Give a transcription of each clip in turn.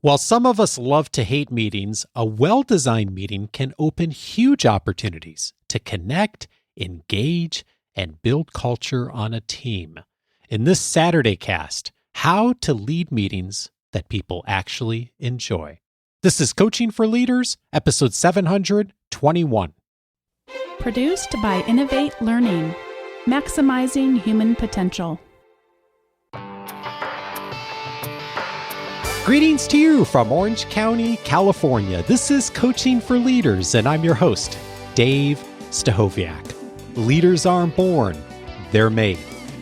While some of us love to hate meetings, a well-designed meeting can open huge opportunities to connect, engage, and build culture on a team. In this Saturday cast, how to lead meetings that people actually enjoy. This is Coaching for Leaders, episode 721. Produced by Innovate Learning, maximizing human potential. Greetings to you from Orange County, California. This is Coaching for Leaders, and I'm your host, Dave Stachowiak. Leaders aren't born, they're made.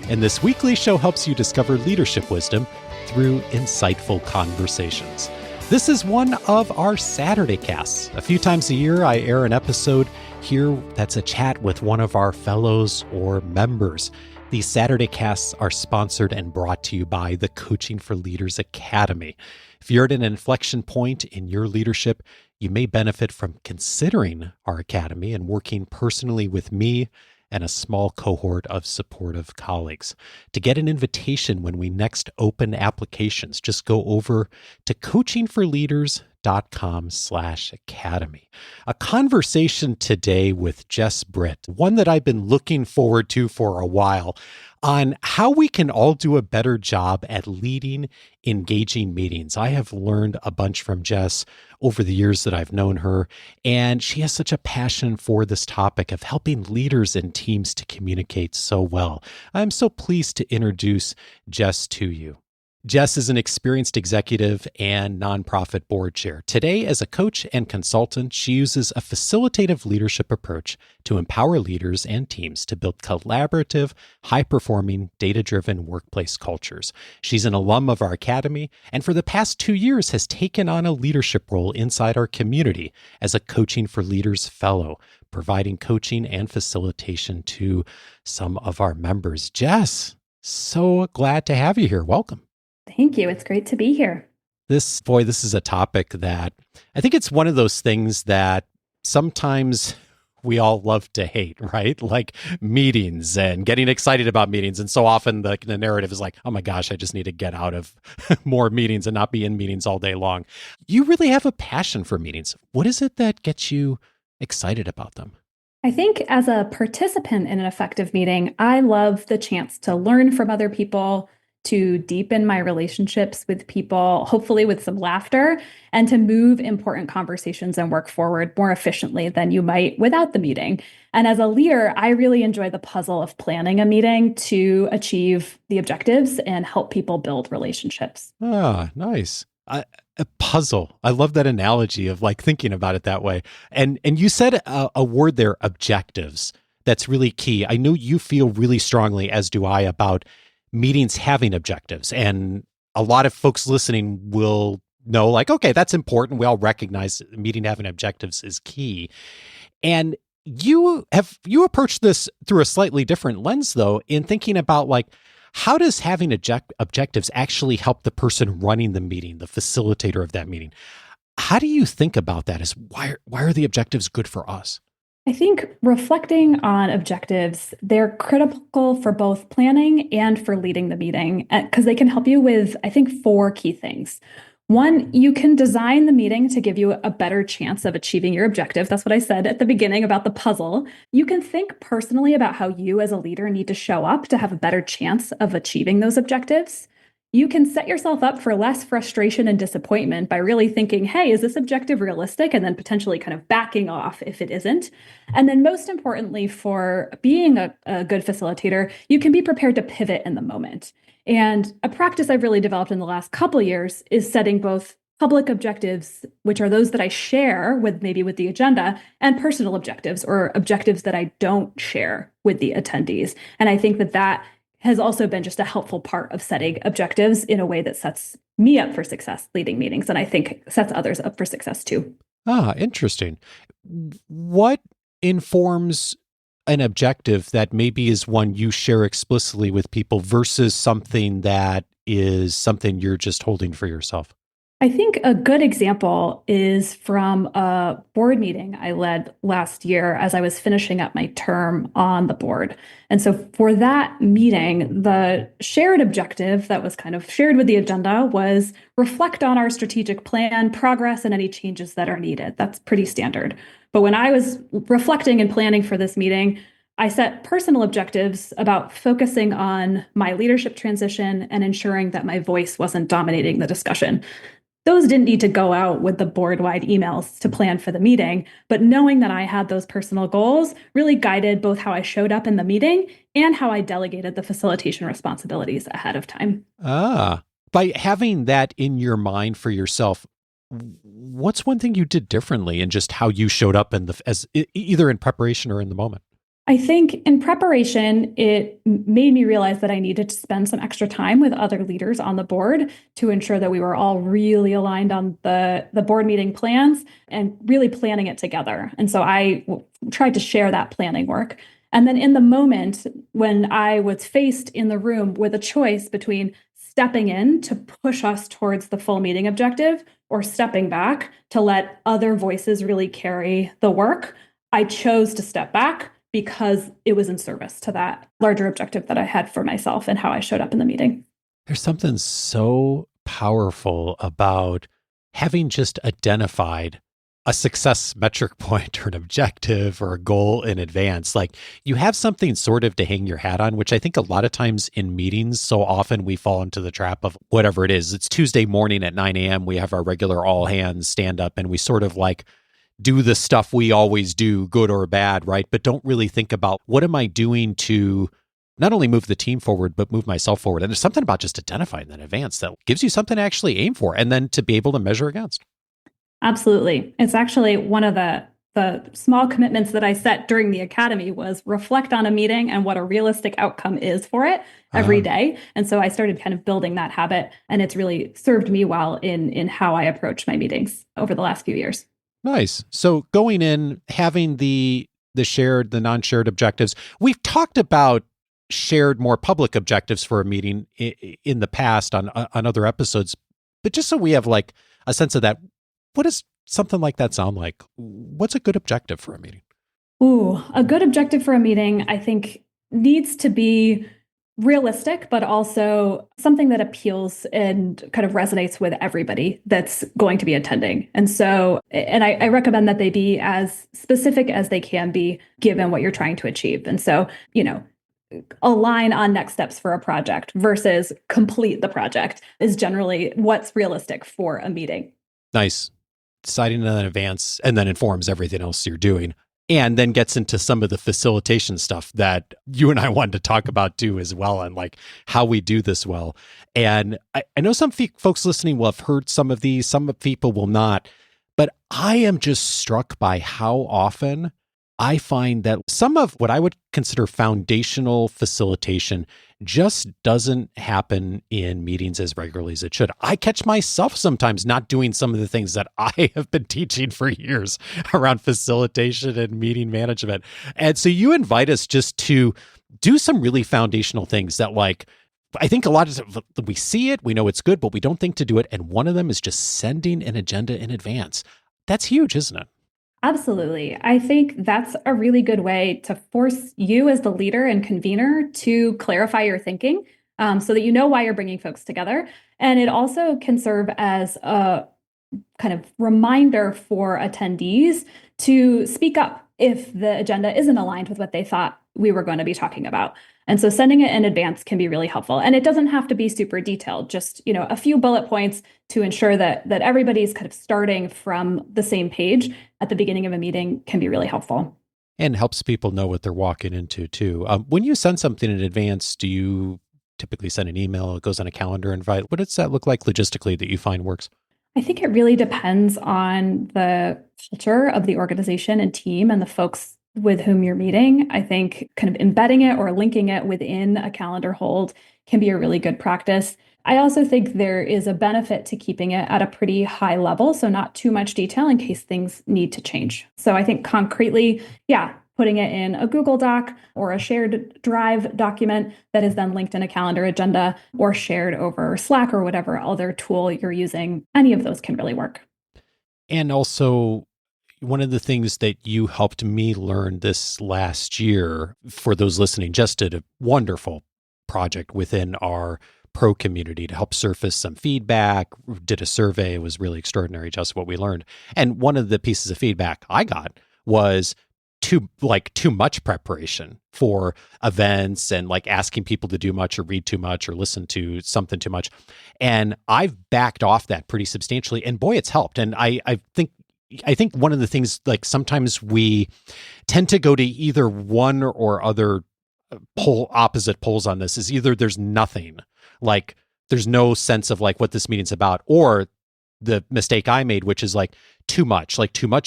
And this weekly show helps you discover leadership wisdom through insightful conversations. This is one of our Saturday casts. A few times a year, I air an episode here that's a chat with one of our fellows or members. These Saturday casts are sponsored and brought to you by the Coaching for Leaders Academy. If you're at an inflection point in your leadership, you may benefit from considering our academy and working personally with me and a small cohort of supportive colleagues. To get an invitation when we next open applications, just go over to coachingforleaders.com/academy. A conversation today with Jess Britt, one that I've been looking forward to for a while, on how we can all do a better job at leading engaging meetings. I have learned a bunch from Jess over the years that I've known her, and she has such a passion for this topic of helping leaders and teams to communicate so well. I'm so pleased to introduce Jess to you. Jess is an experienced executive and nonprofit board chair. Today, as a coach and consultant, she uses a facilitative leadership approach to empower leaders and teams to build collaborative, high-performing, data-driven workplace cultures. She's an alum of our academy, and for the past 2 years has taken on a leadership role inside our community as a Coaching for Leaders fellow, providing coaching and facilitation to some of our members. Jess, so glad to have you here. Welcome. Thank you. It's great to be here. This is a topic that I think it's one of those things that sometimes we all love to hate, right? Like meetings and getting excited about meetings. And so often the narrative is like, oh my gosh, I just need to get out of more meetings and not be in meetings all day long. You really have a passion for meetings. What is it that gets you excited about them? I think as a participant in an effective meeting, I love the chance to learn from other people, to deepen my relationships with people, hopefully with some laughter, and to move important conversations and work forward more efficiently than you might without the meeting. And as a leader, I really enjoy the puzzle of planning a meeting to achieve the objectives and help people build relationships. Ah, nice. A puzzle. I love that analogy of like thinking about it that way. And you said a word there, objectives. That's really key. I know you feel really strongly, as do I, about meetings having objectives. And a lot of folks listening will know, like, okay, that's important. We all recognize meeting having objectives is key. And you approach this through a slightly different lens, though, in thinking about like, how does having objectives actually help the person running the meeting, the facilitator of that meeting? How do you think about that? Why are the objectives good for us? I think reflecting on objectives, they're critical for both planning and for leading the meeting because they can help you with, I think, 4 key things. One, you can design the meeting to give you a better chance of achieving your objective. That's what I said at the beginning about the puzzle. You can think personally about how you as a leader need to show up to have a better chance of achieving those objectives. You can set yourself up for less frustration and disappointment by really thinking, hey, is this objective realistic? And then potentially kind of backing off if it isn't. And then most importantly, for being a good facilitator, you can be prepared to pivot in the moment. And a practice I've really developed in the last couple of years is setting both public objectives, which are those that I share with the agenda, and personal objectives or objectives that I don't share with the attendees. And I think that has also been just a helpful part of setting objectives in a way that sets me up for success leading meetings, and I think sets others up for success too. Ah, interesting. What informs an objective that maybe is one you share explicitly with people versus something that is something you're just holding for yourself? I think a good example is from a board meeting I led last year as I was finishing up my term on the board. And so for that meeting, the shared objective that was kind of shared with the agenda was reflect on our strategic plan, progress, and any changes that are needed. That's pretty standard. But when I was reflecting and planning for this meeting, I set personal objectives about focusing on my leadership transition and ensuring that my voice wasn't dominating the discussion. Those didn't need to go out with the board-wide emails to plan for the meeting, but knowing that I had those personal goals really guided both how I showed up in the meeting and how I delegated the facilitation responsibilities ahead of time. By having that in your mind for yourself, what's one thing you did differently in just how you showed up either in preparation or in the moment? I think in preparation, it made me realize that I needed to spend some extra time with other leaders on the board to ensure that we were all really aligned on the board meeting plans and really planning it together. And so I tried to share that planning work. And then in the moment when I was faced in the room with a choice between stepping in to push us towards the full meeting objective or stepping back to let other voices really carry the work, I chose to step back because it was in service to that larger objective that I had for myself and how I showed up in the meeting. There's something so powerful about having just identified a success metric point or an objective or a goal in advance. Like you have something sort of to hang your hat on, which I think a lot of times in meetings, so often we fall into the trap of whatever it is. It's Tuesday morning at 9 a.m. We have our regular all hands stand up and we sort of like do the stuff we always do, good or bad, right? But don't really think about what am I doing to not only move the team forward, but move myself forward. And there's something about just identifying that in advance that gives you something to actually aim for and then to be able to measure against. Absolutely. It's actually one of the small commitments that I set during the academy was reflect on a meeting and what a realistic outcome is for it every day. And so I started kind of building that habit, and it's really served me well in how I approach my meetings over the last few years. Nice. So going in, having the shared, the non-shared objectives, we've talked about shared, more public objectives for a meeting in the past on other episodes, but just so we have like a sense of that, what does something like that sound like? What's a good objective for a meeting? Ooh, a good objective for a meeting, I think, needs to be realistic, but also something that appeals and kind of resonates with everybody that's going to be attending. And so, and I recommend that they be as specific as they can be given what you're trying to achieve. And so, align on next steps for a project versus complete the project is generally what's realistic for a meeting. Nice. Deciding in advance and then informs everything else you're doing. And then gets into some of the facilitation stuff that you and I wanted to talk about too as well, and like how we do this well. And I know some folks listening will have heard some of these, some people will not, but I am just struck by how often I find that some of what I would consider foundational facilitation just doesn't happen in meetings as regularly as it should. I catch myself sometimes not doing some of the things that I have been teaching for years around facilitation and meeting management. And so you invite us just to do some really foundational things that, like, I think a lot of we see it, we know it's good, but we don't think to do it. And one of them is just sending an agenda in advance. That's huge, isn't it? Absolutely. I think that's a really good way to force you as the leader and convener to clarify your thinking so that you know why you're bringing folks together. And it also can serve as a kind of reminder for attendees to speak up if the agenda isn't aligned with what they thought we were going to be talking about. And so sending it in advance can be really helpful. And it doesn't have to be super detailed, just, a few bullet points to ensure that everybody's kind of starting from the same page at the beginning of a meeting can be really helpful. And helps people know what they're walking into too. When you send something in advance, do you typically send an email? It goes on a calendar invite. What does that look like logistically that you find works? I think it really depends on the culture of the organization and team and the folks with whom you're meeting. I think kind of embedding it or linking it within a calendar hold can be a really good practice. I also think there is a benefit to keeping it at a pretty high level, so not too much detail in case things need to change. So I think concretely, putting it in a Google Doc or a shared Drive document that is then linked in a calendar agenda or shared over Slack or whatever other tool you're using. Any of those can really work. And also, one of the things that you helped me learn this last year, for those listening, just did a wonderful project within our pro community to help surface some feedback, did a survey. It was really extraordinary, just what we learned. And one of the pieces of feedback I got was too much preparation for events and like asking people to do much or read too much or listen to something too much. And I've backed off that pretty substantially. And boy, it's helped. And I think one of the things, like sometimes we tend to go to either one or other opposite poles on this, is either there's nothing, like there's no sense of like what this meeting's about, or the mistake I made, which is like too much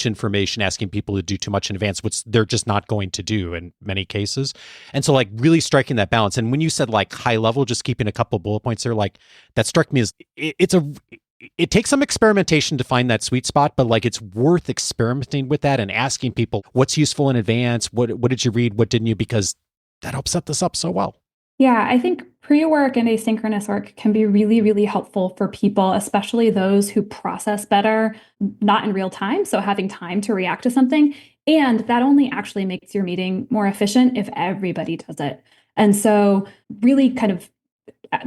information, asking people to do too much in advance, which they're just not going to do in many cases. And so like really striking that balance. And when you said like high level, just keeping a couple bullet points there, like that struck me as it takes some experimentation to find that sweet spot, but like it's worth experimenting with that and asking people what's useful in advance. What did you read? What didn't you? Because that helps set this up so well. Yeah, I think pre-work and asynchronous work can be really, really helpful for people, especially those who process better, not in real time. So having time to react to something. And that only actually makes your meeting more efficient if everybody does it. And so really kind of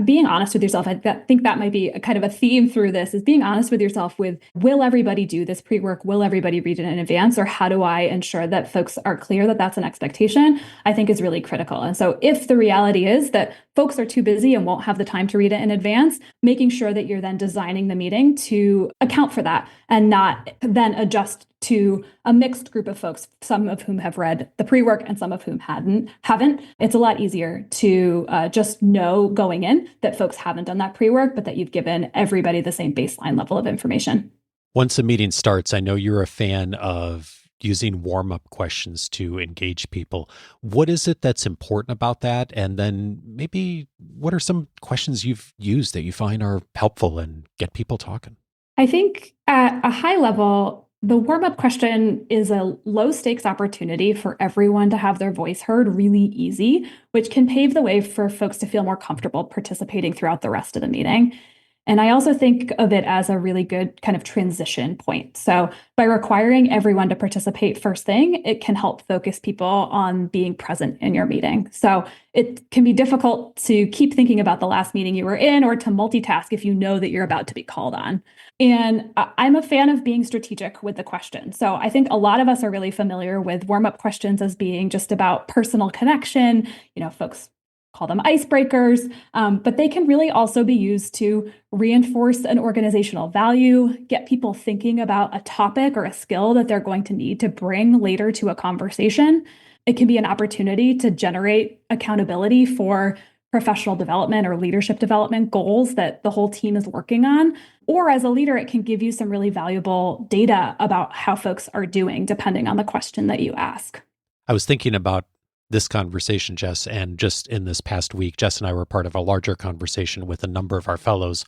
being honest with yourself, I think that might be a kind of a theme through this, is being honest with yourself with, will everybody do this pre-work? Will everybody read it in advance? Or how do I ensure that folks are clear that that's an expectation? I think is really critical. And so if the reality is that folks are too busy and won't have the time to read it in advance, making sure that you're then designing the meeting to account for that and not then adjust to a mixed group of folks, some of whom have read the pre-work and some of whom haven't. It's a lot easier to just know going in that folks haven't done that pre-work, but that you've given everybody the same baseline level of information. Once a meeting starts, I know you're a fan of using warm-up questions to engage people. What is it that's important about that? And then maybe what are some questions you've used that you find are helpful and get people talking? I think at a high level, the warm-up question is a low-stakes opportunity for everyone to have their voice heard really easy, which can pave the way for folks to feel more comfortable participating throughout the rest of the meeting. And I also think of it as a really good kind of transition point. So by requiring everyone to participate first thing, it can help focus people on being present in your meeting. So it can be difficult to keep thinking about the last meeting you were in or to multitask if you know that you're about to be called on. And I'm a fan of being strategic with the question. So I think a lot of us are really familiar with warm-up questions as being just about personal connection. Folks call them icebreakers, but they can really also be used to reinforce an organizational value, get people thinking about a topic or a skill that they're going to need to bring later to a conversation. It can be an opportunity to generate accountability for professional development or leadership development goals that the whole team is working on. Or as a leader, it can give you some really valuable data about how folks are doing, depending on the question that you ask. I was thinking about this conversation, Jess, and just in this past week, Jess and I were part of a larger conversation with a number of our fellows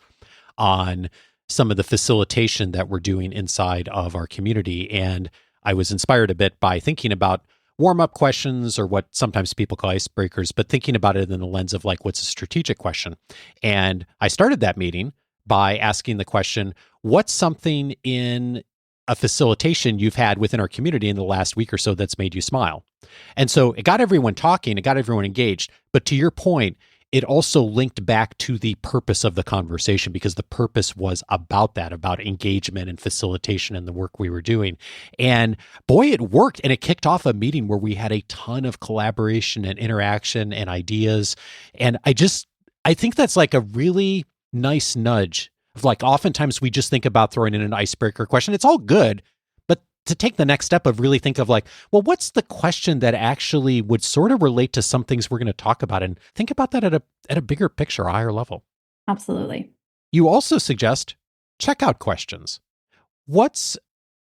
on some of the facilitation that we're doing inside of our community. And I was inspired a bit by thinking about warm-up questions, or what sometimes people call icebreakers, but thinking about it in the lens of like, what's a strategic question? And I started that meeting by asking the question, what's something in a facilitation you've had within our community in the last week or so that's made you smile? And so it got everyone talking, it got everyone engaged. But to your point, it also linked back to the purpose of the conversation, because the purpose was about that, about engagement and facilitation and the work we were doing. And boy, it worked. And it kicked off a meeting where we had a ton of collaboration and interaction and ideas. And I think that's like a really nice nudge. Like oftentimes we just think about throwing in an icebreaker question. It's all good, but to take the next step of really think of like, well, what's the question that actually would sort of relate to some things we're going to talk about, and think about that at a bigger picture, a higher level. Absolutely. You also suggest checkout questions. What's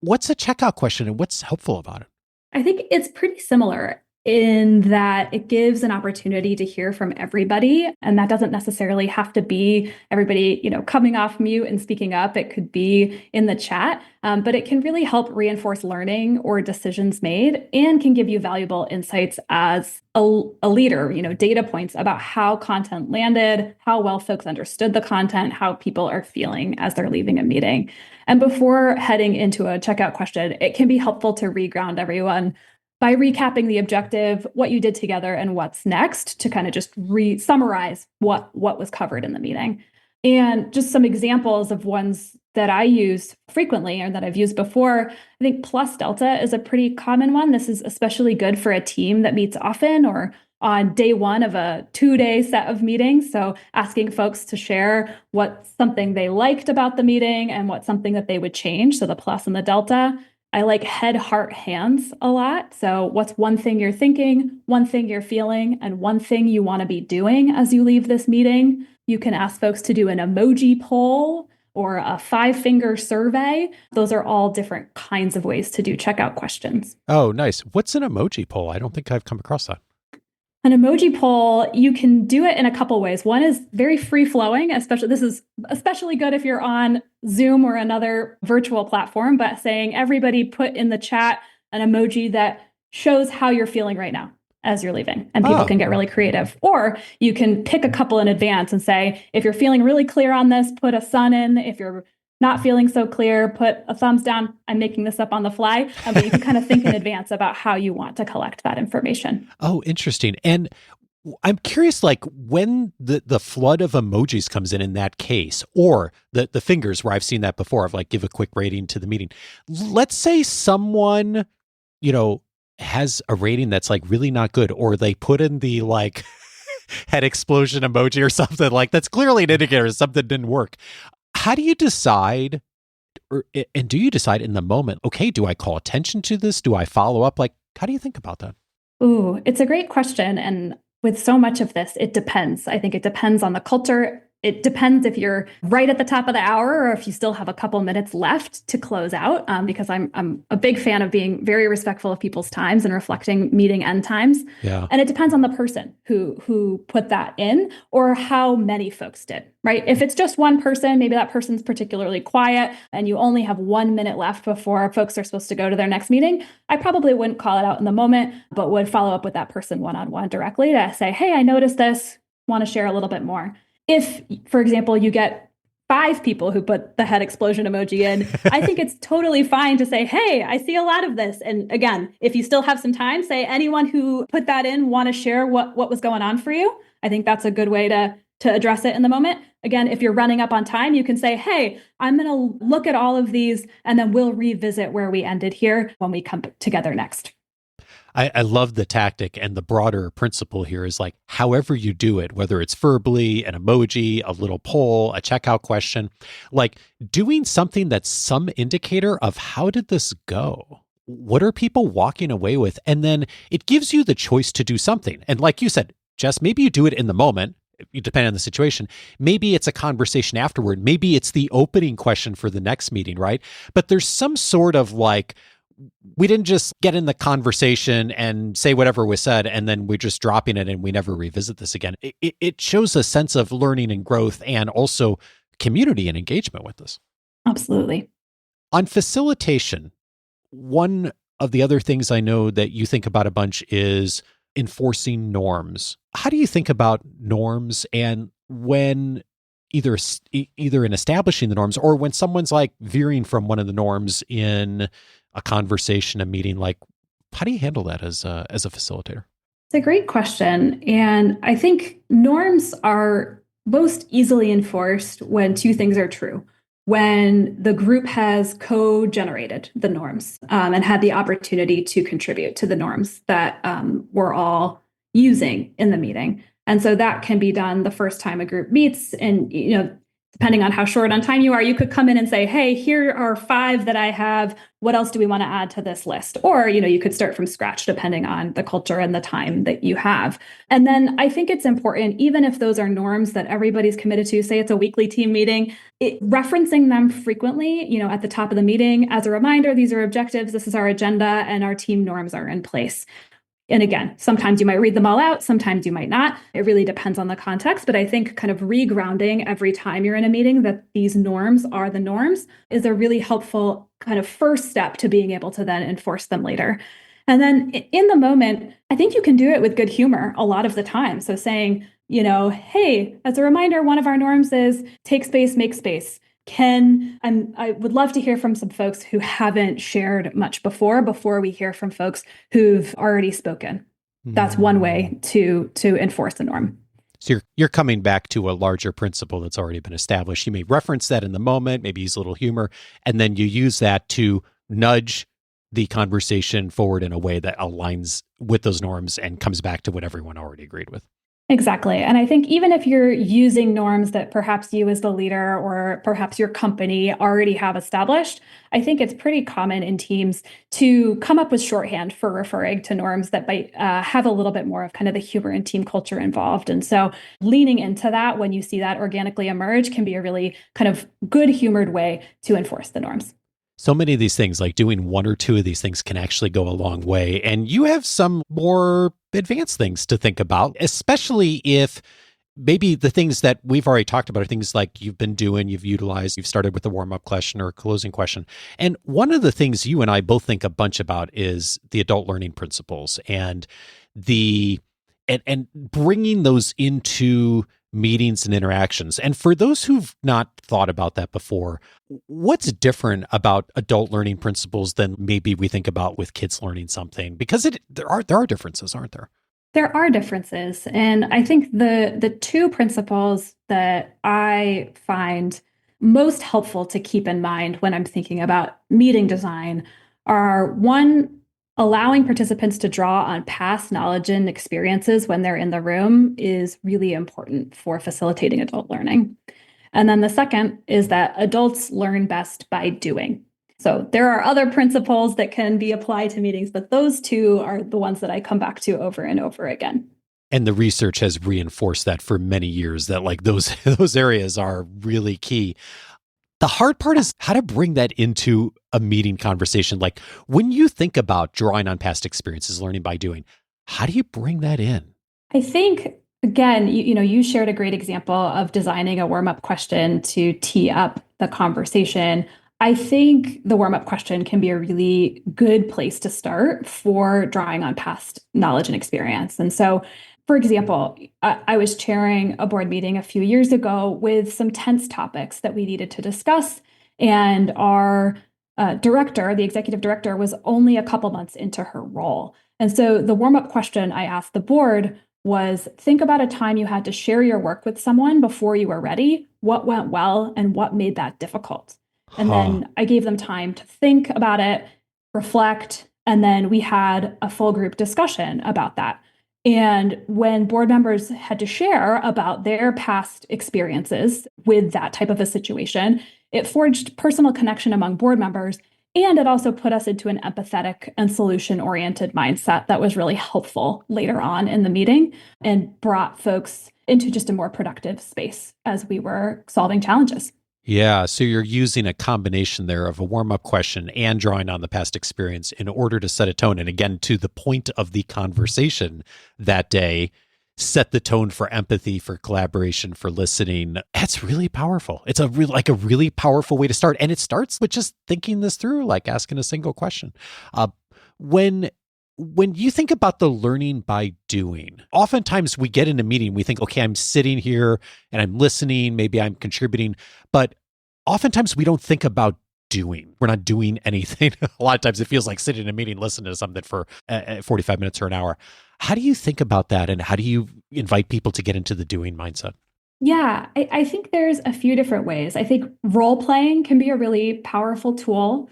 a checkout question and what's helpful about it? I think it's pretty similar. in that it gives an opportunity to hear from everybody. And that doesn't necessarily have to be everybody, coming off mute and speaking up. It could be in the chat, but it can really help reinforce learning or decisions made and can give you valuable insights as a leader, data points about how content landed, how well folks understood the content, how people are feeling as they're leaving a meeting. And before heading into a checkout question, it can be helpful to reground everyone by recapping the objective, what you did together, and what's next to kind of just summarize what was covered in the meeting. And just some examples of ones that I use frequently or that I've used before. I think plus delta is a pretty common one. This is especially good for a team that meets often or on day one of a 2-day set of meetings. So asking folks to share what's something they liked about the meeting and what's something that they would change. So the plus and the delta. I like head, heart, hands a lot. So what's one thing you're thinking, one thing you're feeling, and one thing you want to be doing as you leave this meeting? You can ask folks to do an emoji poll or a 5-finger survey. Those are all different kinds of ways to do checkout questions. Oh, nice. What's an emoji poll? I don't think I've come across that. An emoji poll, you can do it in a couple ways. One is very free flowing, this is especially good if you're on Zoom or another virtual platform, but saying everybody put in the chat an emoji that shows how you're feeling right now as you're leaving. And people can get really creative. Or you can pick a couple in advance and say, if you're feeling really clear on this, put a sun in. If you're not feeling so clear, put a thumbs down. I'm making this up on the fly, but you can kind of think in advance about how you want to collect that information. Oh, interesting. And I'm curious, like when the flood of emojis comes in that case, or the fingers where I've seen that before of like, give a quick rating to the meeting. Let's say someone, has a rating that's like really not good, or they put in the like head explosion emoji or something like that's clearly an indicator something didn't work. How do you decide, and do you decide in the moment, okay, do I call attention to this? Do I follow up? Like, how do you think about that? Ooh, it's a great question. And with so much of this, it depends. I think it depends on the culture. It depends if you're right at the top of the hour or if you still have a couple minutes left to close out, because I'm a big fan of being very respectful of people's times and reflecting meeting end times. Yeah. And it depends on the person who put that in or how many folks did, right? If it's just one person, maybe that person's particularly quiet and you only have 1 minute left before folks are supposed to go to their next meeting, I probably wouldn't call it out in the moment, but would follow up with that person one-on-one directly to say, hey, I noticed this, want to share a little bit more. If, for example, you get 5 people who put the head explosion emoji in, I think it's totally fine to say, hey, I see a lot of this. And again, if you still have some time, say anyone who put that in want to share what was going on for you. I think that's a good way to address it in the moment. Again, if you're running up on time, you can say, hey, I'm going to look at all of these and then we'll revisit where we ended here when we come together next. I love the tactic, and the broader principle here is like, however you do it, whether it's verbally, an emoji, a little poll, a checkout question, like doing something that's some indicator of how did this go? What are people walking away with? And then it gives you the choice to do something. And like you said, Jess, maybe you do it in the moment. Depending on the situation, maybe it's a conversation afterward. Maybe it's the opening question for the next meeting, right? But there's some sort of like, we didn't just get in the conversation and say whatever was said, and then we're just dropping it and we never revisit this again. It shows a sense of learning and growth and also community and engagement with this. Absolutely. On facilitation, one of the other things I know that you think about a bunch is enforcing norms. How do you think about norms, and when either in establishing the norms or when someone's like veering from one of the norms in a conversation, a meeting, like how do you handle that as a facilitator? It's a great question. And I think norms are most easily enforced when 2 things are true. When the group has co-generated the norms and had the opportunity to contribute to the norms that we're all using in the meeting. And so that can be done the first time a group meets. And, depending on how short on time you are, you could come in and say, hey, here are 5 that I have. What else do we want to add to this list? Or, you could start from scratch depending on the culture and the time that you have. And then I think it's important, even if those are norms that everybody's committed to, say it's a weekly team meeting, referencing them frequently, at the top of the meeting as a reminder, these are objectives, this is our agenda, and our team norms are in place. And again, sometimes you might read them all out, sometimes you might not. It really depends on the context. But I think kind of regrounding every time you're in a meeting that these norms are the norms is a really helpful kind of first step to being able to then enforce them later. And then in the moment, I think you can do it with good humor a lot of the time. So saying, hey, as a reminder, one of our norms is take space, make space. I would love to hear from some folks who haven't shared much before we hear from folks who've already spoken. That's one way to enforce the norm. So you're coming back to a larger principle that's already been established. You may reference that in the moment, maybe use a little humor, and then you use that to nudge the conversation forward in a way that aligns with those norms and comes back to what everyone already agreed with. Exactly. And I think even if you're using norms that perhaps you as the leader or perhaps your company already have established, I think it's pretty common in teams to come up with shorthand for referring to norms that might have a little bit more of kind of the humor and team culture involved. And so leaning into that when you see that organically emerge can be a really kind of good humored way to enforce the norms. So many of these things, like doing one or two of these things, can actually go a long way. And you have some more advanced things to think about, especially if maybe the things that we've already talked about are things like you've been doing, you've utilized, you've started with a warm-up question or a closing question. And one of the things you and I both think a bunch about is the adult learning principles and and bringing those into meetings and interactions. And for those who've not thought about that before, what's different about adult learning principles than maybe we think about with kids learning something? Because there are differences, aren't there? There are differences. And I think the two principles that I find most helpful to keep in mind when I'm thinking about meeting design are one, allowing participants to draw on past knowledge and experiences when they're in the room is really important for facilitating adult learning. And then the second is that adults learn best by doing. So there are other principles that can be applied to meetings, but those two are the ones that I come back to over and over again. And the research has reinforced that for many years, that like those areas are really key. The hard part is how to bring that into a meeting conversation. Like when you think about drawing on past experiences, learning by doing, how do you bring that in? I think, again, you shared a great example of designing a warm-up question to tee up the conversation. I think the warm-up question can be a really good place to start for drawing on past knowledge and experience. And so, for example, I was chairing a board meeting a few years ago with some tense topics that we needed to discuss. And our director, the executive director, was only a couple months into her role. And so the warm-up question I asked the board was, think about a time you had to share your work with someone before you were ready. What went well and what made that difficult? And then I gave them time to think about it, reflect, and then we had a full group discussion about that. And when board members had to share about their past experiences with that type of a situation, it forged personal connection among board members. And it also put us into an empathetic and solution-oriented mindset that was really helpful later on in the meeting and brought folks into just a more productive space as we were solving challenges. Yeah, so you're using a combination there of a warm-up question and drawing on the past experience in order to set a tone. And again, to the point of the conversation that day, set the tone for empathy, for collaboration, for listening. That's really powerful. It's a really powerful way to start. And it starts with just thinking this through, like asking a single question. When you think about the learning by doing, oftentimes we get in a meeting, we think, okay, I'm sitting here and I'm listening, maybe I'm contributing, but oftentimes we don't think about doing. We're not doing anything. A lot of times it feels like sitting in a meeting, listening to something for 45 minutes or an hour. How do you think about that? And how do you invite people to get into the doing mindset? Yeah, I think there's a few different ways. I think role playing can be a really powerful tool.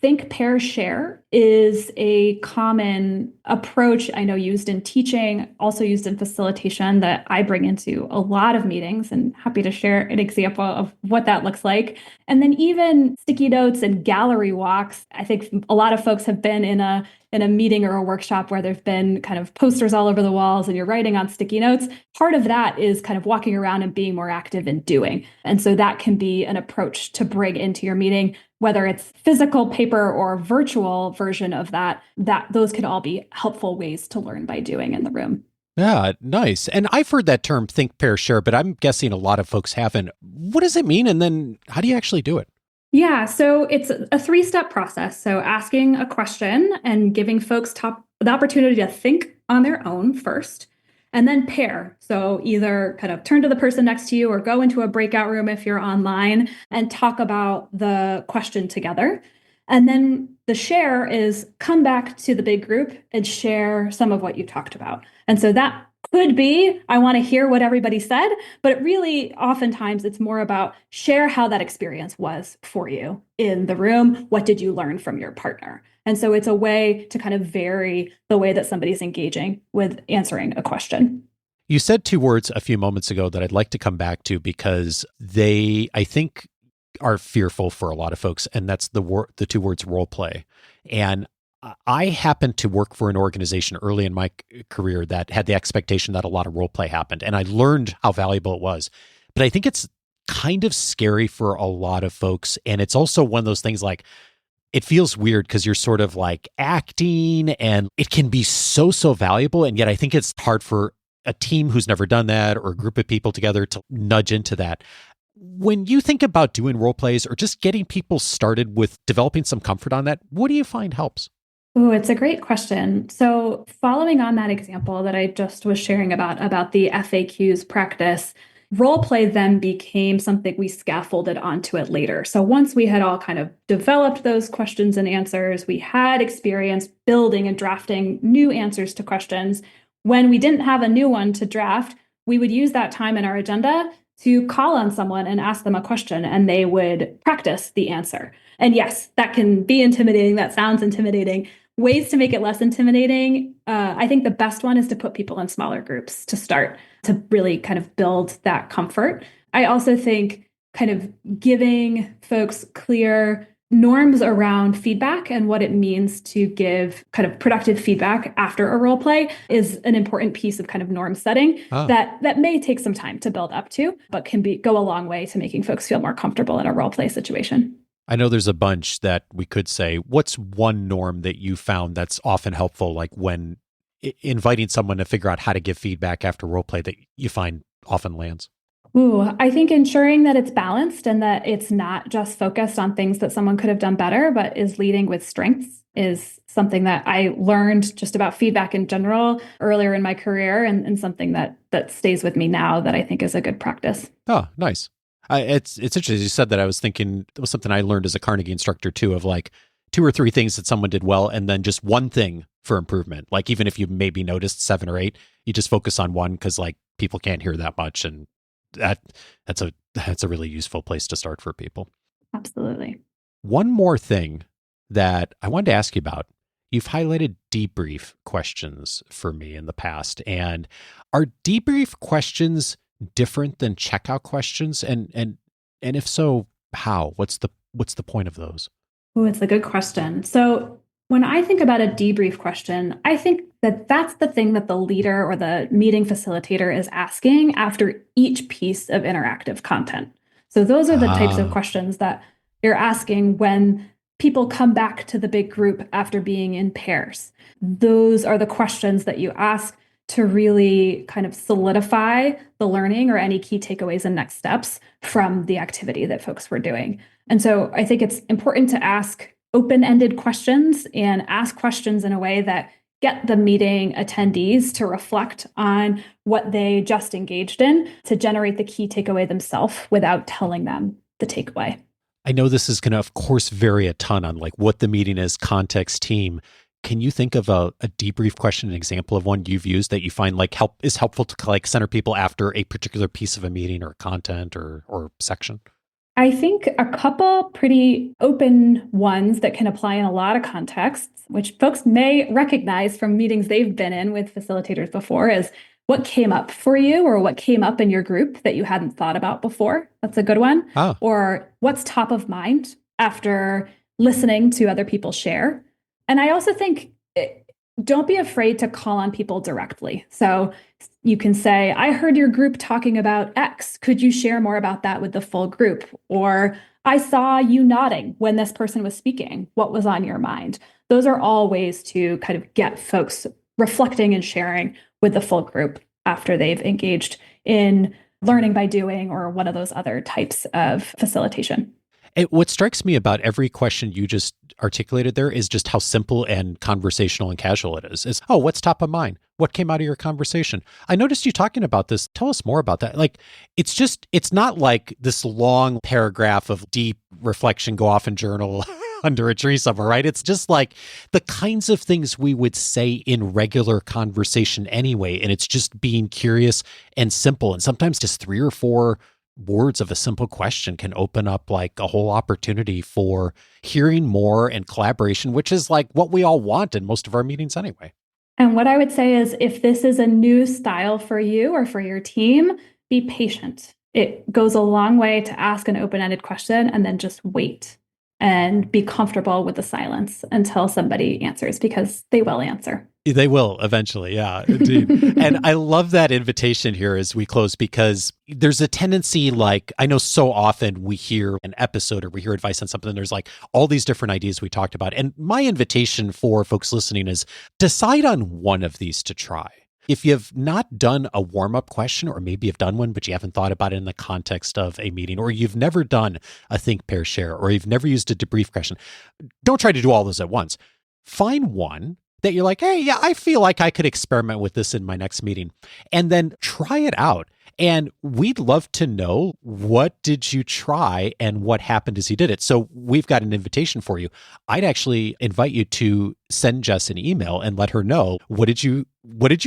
Think, pair, share is a common approach I know used in teaching, also used in facilitation that I bring into a lot of meetings, and happy to share an example of what that looks like. And then even sticky notes and gallery walks. I think a lot of folks have been in a meeting or a workshop where there've been kind of posters all over the walls and you're writing on sticky notes. Part of that is kind of walking around and being more active and doing. And so that can be an approach to bring into your meeting. whether it's physical paper or virtual version of that, those could all be helpful ways to learn by doing in the room. Yeah, nice. And I've heard that term think, pair, share, but I'm guessing a lot of folks haven't. What does it mean? And then how do you actually do it? Yeah, so it's a three-step process. So asking a question and giving folks the opportunity to think on their own first, and then pair. So either kind of turn to the person next to you or go into a breakout room if you're online and talk about the question together. And then the share is come back to the big group and share some of what you talked about. And so that could be, I want to hear what everybody said, but it really oftentimes it's more about share how that experience was for you in the room. What did you learn from your partner? And so it's a way to kind of vary the way that somebody's engaging with answering a question. You said two words a few moments ago that I'd like to come back to because they, I think, are fearful for a lot of folks, and that's the two words role play. And I happened to work for an organization early in my career that had the expectation that a lot of role play happened, and I learned how valuable it was. But I think it's kind of scary for a lot of folks, and it's also one of those things like it feels weird because you're sort of like acting, and it can be so valuable, and yet I think it's hard for a team who's never done that or a group of people together to nudge into that. When you think about doing role plays or just getting people started with developing some comfort on that, what do you find helps? Oh, it's a great question. So following on that example that I just was sharing about the FAQs practice, role play then became something we scaffolded onto it later. So once we had all kind of developed those questions and answers, we had experience building and drafting new answers to questions. When we didn't have a new one to draft, we would use that time in our agenda to call on someone and ask them a question, and they would practice the answer. And yes, that can be intimidating. That sounds intimidating. Ways to make it less intimidating. I think the best one is to put people in smaller groups to start to really kind of build that comfort. I also think kind of giving folks clear norms around feedback and what it means to give kind of productive feedback after a role play is an important piece of kind of norm setting that may take some time to build up to, but can go a long way to making folks feel more comfortable in a role play situation. I know there's a bunch that we could say. What's one norm that you found that's often helpful, like when inviting someone to figure out how to give feedback after role play that you find often lands? Ooh, I think ensuring that it's balanced and that it's not just focused on things that someone could have done better, but is leading with strengths is something that I learned just about feedback in general earlier in my career and something that stays with me now that I think is a good practice. Oh, nice. It's interesting. You said that. I was thinking it was something I learned as a Carnegie instructor too, of like 2 or 3 things that someone did well, and then just one thing for improvement. Like even if you maybe noticed 7 or 8, you just focus on one because like people can't hear that much, and that's a really useful place to start for people. Absolutely. One more thing that I wanted to ask you about. You've highlighted debrief questions for me in the past, and are debrief questions different than checkout questions? And if so, how? What's the point of those? Oh, it's a good question. So when I think about a debrief question, I think that that's the thing that the leader or the meeting facilitator is asking after each piece of interactive content. So those are the types of questions that you're asking when people come back to the big group after being in pairs. Those are the questions that you ask to really kind of solidify the learning or any key takeaways and next steps from the activity that folks were doing. And so I think it's important to ask open-ended questions and ask questions in a way that get the meeting attendees to reflect on what they just engaged in to generate the key takeaway themselves without telling them the takeaway. I know this is going to, of course, vary a ton on like what the meeting is, context, team. Can you think of a debrief question, an example of one you've used that you find like is helpful to like center people after a particular piece of a meeting or content or section? I think a couple pretty open ones that can apply in a lot of contexts, which folks may recognize from meetings they've been in with facilitators before, is what came up for you or what came up in your group that you hadn't thought about before. That's a good one. Oh. Or what's top of mind after listening to other people share. And I also think don't be afraid to call on people directly. So you can say, I heard your group talking about X. Could you share more about that with the full group? Or I saw you nodding when this person was speaking. What was on your mind? Those are all ways to kind of get folks reflecting and sharing with the full group after they've engaged in learning by doing or one of those other types of facilitation. What strikes me about every question you just articulated there is just how simple and conversational and casual it is. Oh, what's top of mind? What came out of your conversation? I noticed you talking about this. Tell us more about that. Like, it's not like this long paragraph of deep reflection, go off and journal under a tree somewhere, right? It's just like the kinds of things we would say in regular conversation anyway. And it's just being curious and simple. And sometimes just 3 or 4 words of a simple question can open up like a whole opportunity for hearing more and collaboration, which is like what we all want in most of our meetings anyway. And what I would say is if this is a new style for you or for your team, be patient. It goes a long way to ask an open-ended question and then just wait and be comfortable with the silence until somebody answers, because they will answer. They will eventually. Yeah, indeed. And I love that invitation here as we close, because there's a tendency, like, I know so often we hear an episode or we hear advice on something, and there's like all these different ideas we talked about. And my invitation for folks listening is decide on one of these to try. If you've not done a warm-up question, or maybe you've done one, but you haven't thought about it in the context of a meeting, or you've never done a think, pair, share, or you've never used a debrief question, don't try to do all those at once. Find one that you're like, hey, yeah, I feel like I could experiment with this in my next meeting, and then try it out. And we'd love to know, what did you try and what happened as you did it? So we've got an invitation for you. I'd actually invite you to send Jess an email and let her know, what did you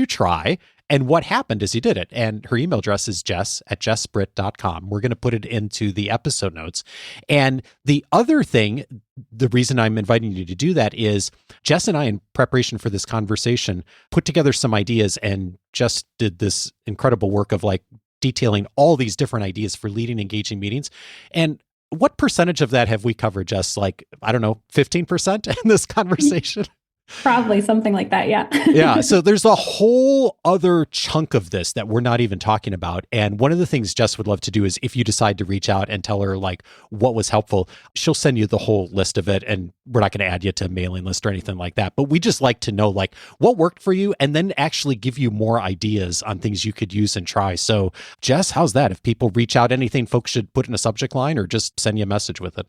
try and what happened as you did it? And her email address is jess@jessbritt.com. We're going to put it into the episode notes. And the other thing, the reason I'm inviting you to do that is Jess and I, in preparation for this conversation, put together some ideas and just did this incredible work of like detailing all these different ideas for leading engaging meetings. And what percentage of that have we covered, Jess? Like, I don't know, 15% in this conversation? Probably something like that. Yeah. Yeah. So there's a whole other chunk of this that we're not even talking about. And one of the things Jess would love to do is, if you decide to reach out and tell her like what was helpful, she'll send you the whole list of it. And we're not going to add you to a mailing list or anything like that. But we just like to know like what worked for you, and then actually give you more ideas on things you could use and try. So Jess, how's that? If people reach out, anything folks should put in a subject line or just send you a message with it?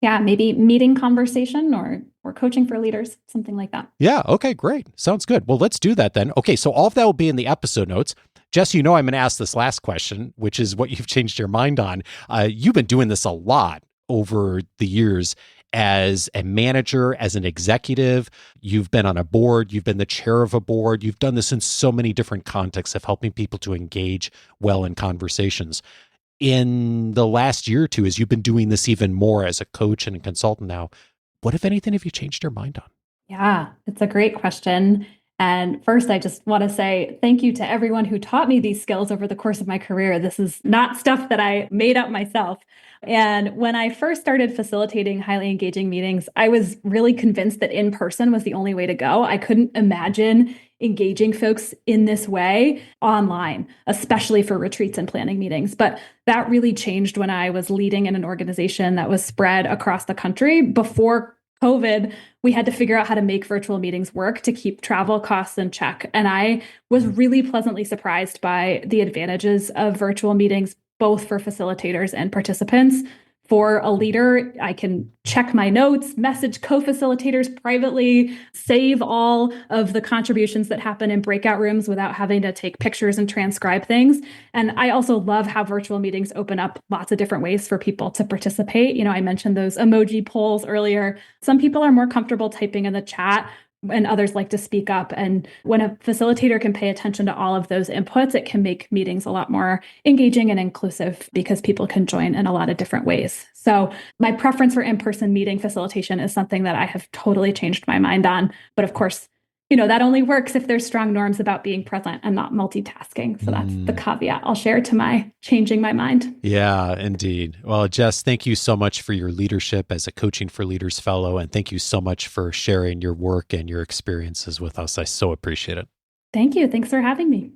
Yeah, maybe meeting conversation or coaching for leaders, something like that. Yeah. Okay, great. Sounds good. Well, let's do that then. Okay, so all of that will be in the episode notes. Jess, you know I'm going to ask this last question, which is what you've changed your mind on. You've been doing this a lot over the years as a manager, as an executive. You've been on a board. You've been the chair of a board. You've done this in so many different contexts of helping people to engage well in conversations. In the last year or two, as you've been doing this even more as a coach and a consultant now, what, if anything, have you changed your mind on? Yeah, it's a great question. And first, I just want to say thank you to everyone who taught me these skills over the course of my career. This is not stuff that I made up myself. And when I first started facilitating highly engaging meetings, I was really convinced that in person was the only way to go. I couldn't imagine engaging folks in this way online, especially for retreats and planning meetings. But that really changed when I was leading in an organization that was spread across the country. Before COVID, we had to figure out how to make virtual meetings work to keep travel costs in check. And I was really pleasantly surprised by the advantages of virtual meetings, both for facilitators and participants. For a leader, I can check my notes, message co-facilitators privately, save all of the contributions that happen in breakout rooms without having to take pictures and transcribe things. And I also love how virtual meetings open up lots of different ways for people to participate. You know, I mentioned those emoji polls earlier. Some people are more comfortable typing in the chat, and others like to speak up. And when a facilitator can pay attention to all of those inputs, it can make meetings a lot more engaging and inclusive because people can join in a lot of different ways. So my preference for in-person meeting facilitation is something that I have totally changed my mind on. But of course, you know, that only works if there's strong norms about being present and not multitasking. So that's the caveat I'll share to my changing my mind. Yeah, indeed. Well, Jess, thank you so much for your leadership as a Coaching for Leaders fellow. And thank you so much for sharing your work and your experiences with us. I so appreciate it. Thank you. Thanks for having me.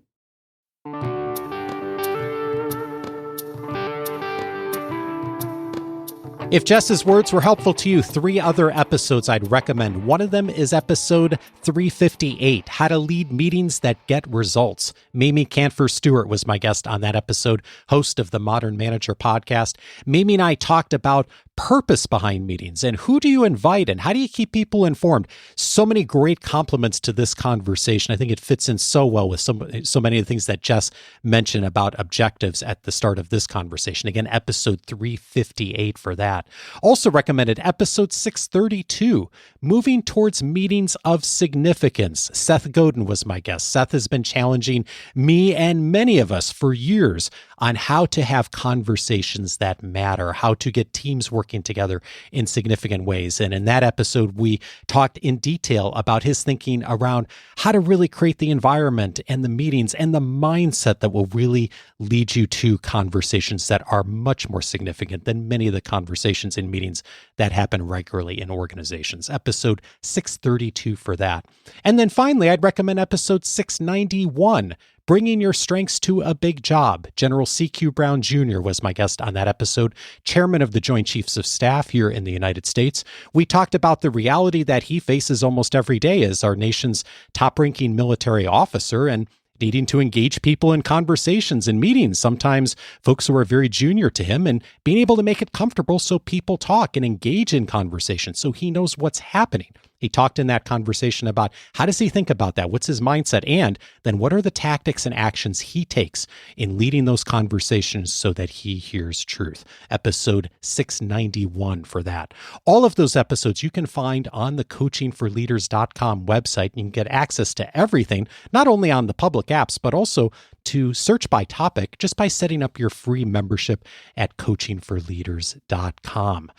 If Jess's words were helpful to you, 3 other episodes I'd recommend. One of them is episode 358, How to Lead Meetings That Get Results. Mimi Canfor-Stewart was my guest on that episode, host of the Modern Manager podcast. Mimi and I talked about purpose behind meetings and who do you invite and how do you keep people informed. So many great compliments to this conversation. I think it fits in so well with so many of the things that Jess mentioned about objectives at the start of this conversation. Again, episode 358 for that. Also recommended episode 632, Moving Towards Meetings of Significance. Seth Godin was my guest. Seth has been challenging me and many of us for years on how to have conversations that matter, how to get teams working together in significant ways. And in that episode, we talked in detail about his thinking around how to really create the environment and the meetings and the mindset that will really lead you to conversations that are much more significant than many of the conversations in meetings that happen regularly in organizations. Episode 632 for that. And then finally, I'd recommend episode 691, Bringing Your Strengths to a Big Job. General C.Q. Brown Jr. was my guest on that episode, chairman of the Joint Chiefs of Staff here in the United States. We talked about the reality that he faces almost every day as our nation's top-ranking military officer and needing to engage people in conversations and meetings, sometimes folks who are very junior to him, and being able to make it comfortable so people talk and engage in conversations so he knows what's happening. He talked in that conversation about how does he think about that? What's his mindset? And then what are the tactics and actions he takes in leading those conversations so that he hears truth? Episode 691 for that. All of those episodes you can find on the coachingforleaders.com website. You can get access to everything, not only on the public apps, but also to search by topic just by setting up your free membership at coachingforleaders.com.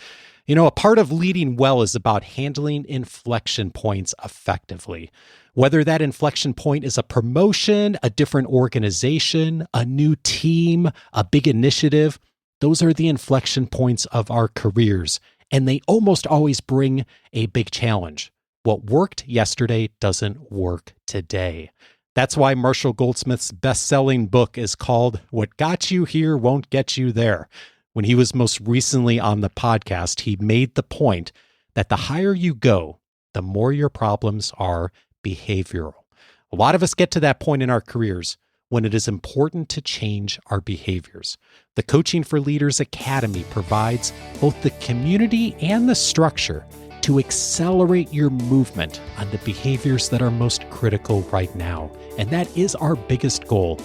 You know, a part of leading well is about handling inflection points effectively. Whether that inflection point is a promotion, a different organization, a new team, a big initiative, those are the inflection points of our careers, and they almost always bring a big challenge. What worked yesterday doesn't work today. That's why Marshall Goldsmith's best-selling book is called What Got You Here Won't Get You There. When he was most recently on the podcast, he made the point that the higher you go, the more your problems are behavioral. A lot of us get to that point in our careers when it is important to change our behaviors. The Coaching for Leaders Academy provides both the community and the structure to accelerate your movement on the behaviors that are most critical right now. And that is our biggest goal,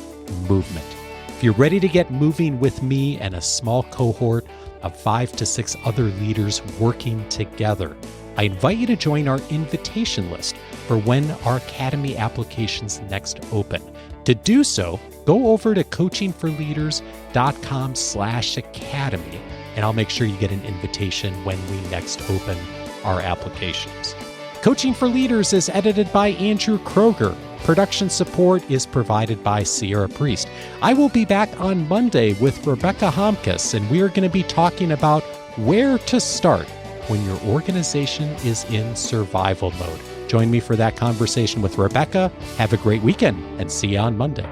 movement. If you're ready to get moving with me and a small cohort of 5 to 6 other leaders working together, I invite you to join our invitation list for when our Academy applications next open. To do so, go over to coachingforleaders.com/academy, and I'll make sure you get an invitation when we next open our applications. Coaching for Leaders is edited by Andrew Kroger. Production support is provided by Sierra Priest. I will be back on Monday with Rebecca Homkes, and we are going to be talking about where to start when your organization is in survival mode. Join me for that conversation with Rebecca. Have a great weekend, and see you on Monday.